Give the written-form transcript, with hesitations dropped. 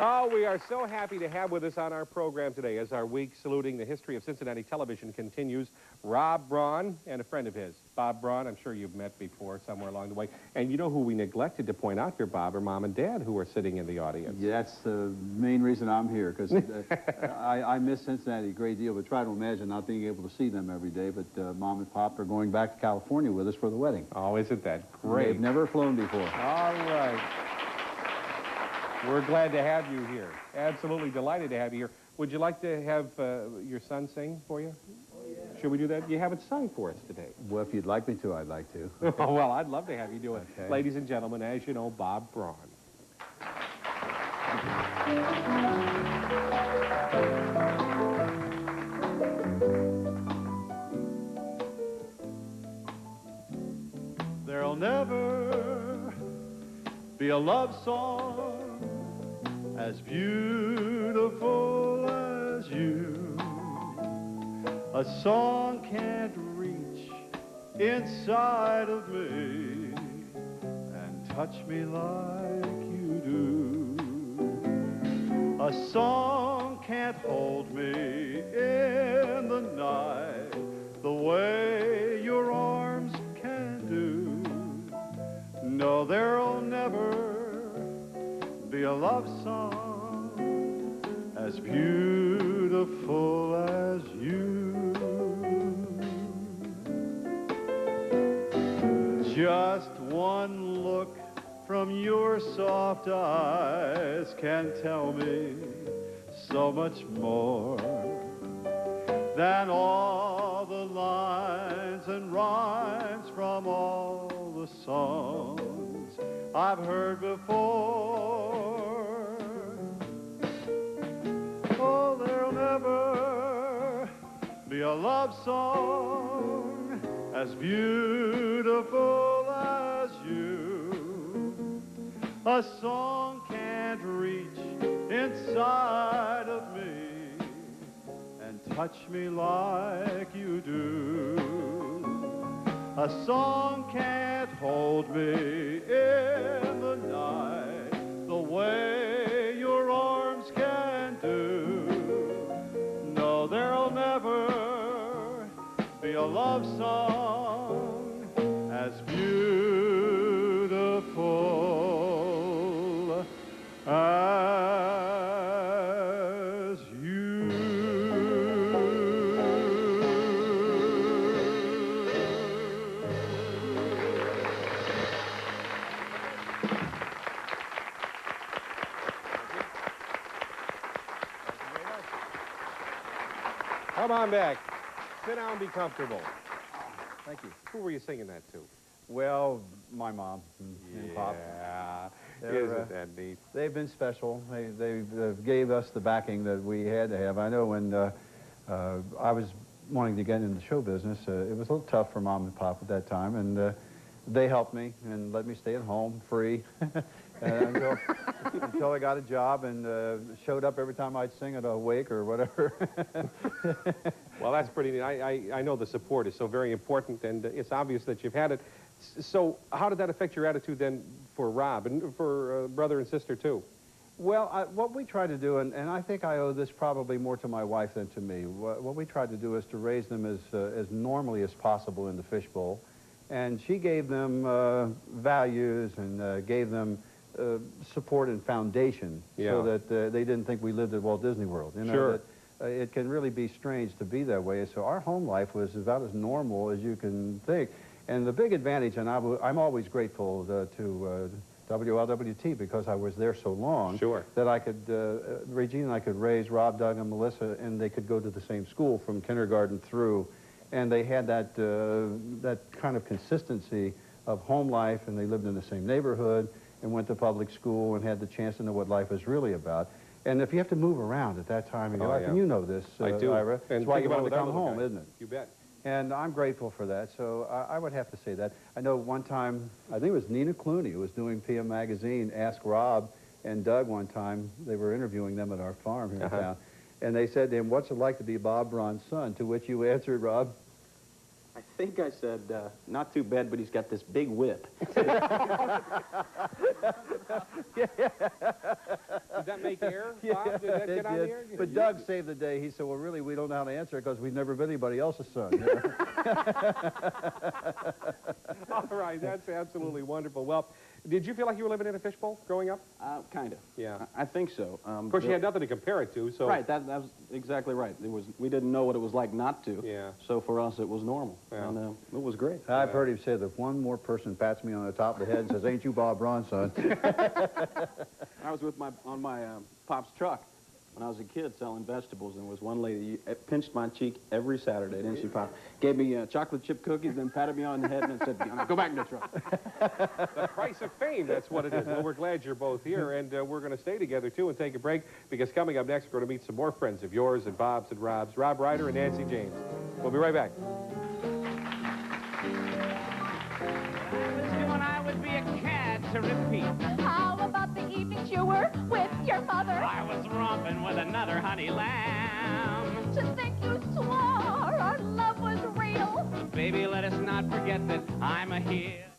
Oh, we are so happy to have with us on our program today as our week saluting the history of Cincinnati television continues. Bob Braun and a friend of his. Bob Braun, I'm sure you've met before somewhere along the way. And you know who we neglected to point out here, Bob, are Mom and Dad who are sitting in the audience. Yeah, that's the main reason I'm here, because I miss Cincinnati a great deal, but try to imagine not being able to see them every day. But Mom and Pop are going back to California with us for the wedding. Oh, isn't that great? They've never flown before. All right. We're glad to have you here. Absolutely delighted to have you here. Would you like to have your son sing for you? Oh, yeah. Should we do that? You haven't sung for us today. Well, if you'd like me to, I'd like to. Oh, well, I'd love to have you do it. Okay. Ladies and gentlemen, as you know, Bob Braun. There'll never be a love song as beautiful as you. A song can't reach inside of me and touch me like you do. A song can't hold me in the night the way your arms can do. No, there'll never be a love song as beautiful as you. Just one look from your soft eyes can tell me so much more than all the lines and rhymes from all the songs I've heard before. Oh, there'll never be a love song as beautiful as you. A song can't reach inside of me and touch me like you do. A song can't hold me in the night the way your arms can do. No, there'll never be a love song as beautiful as you. Come on back. Sit down and be comfortable. Thank you. Who were you singing that to? Well, my mom and Pop. Yeah. They're, Isn't that neat? They've been special. They gave us the backing that we had to have. I know when I was wanting to get into the show business, it was a little tough for Mom and Pop at that time, and they helped me and let me stay at home free until I got a job and showed up every time I'd sing at a wake or whatever. Well, that's pretty neat. I know the support is so very important, and it's obvious that you've had it. So how did that affect your attitude then for Rob and for brother and sister, too? Well, what we try to do, and I think I owe this probably more to my wife than to me, what we tried to do is to raise them as normally as possible in the fishbowl. And she gave them values and gave them support and foundation, so that they didn't think we lived at Walt Disney World. You know, sure. That, it can really be strange to be that way. So our home life was about as normal as you can think. And the big advantage, and I'm always grateful to WLWT because I was there so long, sure, that I could, Regina and I could raise Rob, Doug, and Melissa, and they could go to the same school from kindergarten through. And they had that, that kind of consistency of home life, and they lived in the same neighborhood and went to public school and had the chance to know what life was really about. And if you have to move around at that time in your life, and you know this, I do. Ira, and that's why you want to come come home, isn't it? You bet. And I'm grateful for that, so I would have to say that. I know one time, I think it was Nina Clooney who was doing PM Magazine, asked Rob and Doug one time, they were interviewing them at our farm here in town, and they said to him, "What's it like to be Bob Braun's son?" To which you answered, Rob? I I think I said, not too bad, but he's got this big whip. Did that make air, Bob? Did that get on the air? But Doug saved the day. He said, well, really, we don't know how to answer it because we've never been anybody else's son. All right, that's absolutely wonderful. Well, did you feel like you were living in a fishbowl growing up? Kind of. Yeah. I think so. Of course, you had nothing to compare it to, so... Right, that was exactly right. We didn't know what it was like not to. Yeah. So for us, it was normal. Yeah. And it was great. I've heard him say that if one more person pats me on the top of the head and says, ain't you Bob Braun, son? I was on my pop's truck when I was a kid selling vegetables, and there was one lady pinched my cheek every Saturday, didn't she, Pop? Gave me chocolate chip cookies, then patted me on the head and said, go back in the truck. The price of fame, that's what it is. Well, we're glad you're both here, and we're going to stay together, too, and take a break, because coming up next, we're going to meet some more friends of yours and Bob's and Rob's, Rob Ryder and Nancy James. We'll be right back. I would be a cad to repeat. How about the evenings you were with your mother? I was romping with another honey lamb. To think you swore our love was real. Baby, let us not forget that I'm a heel.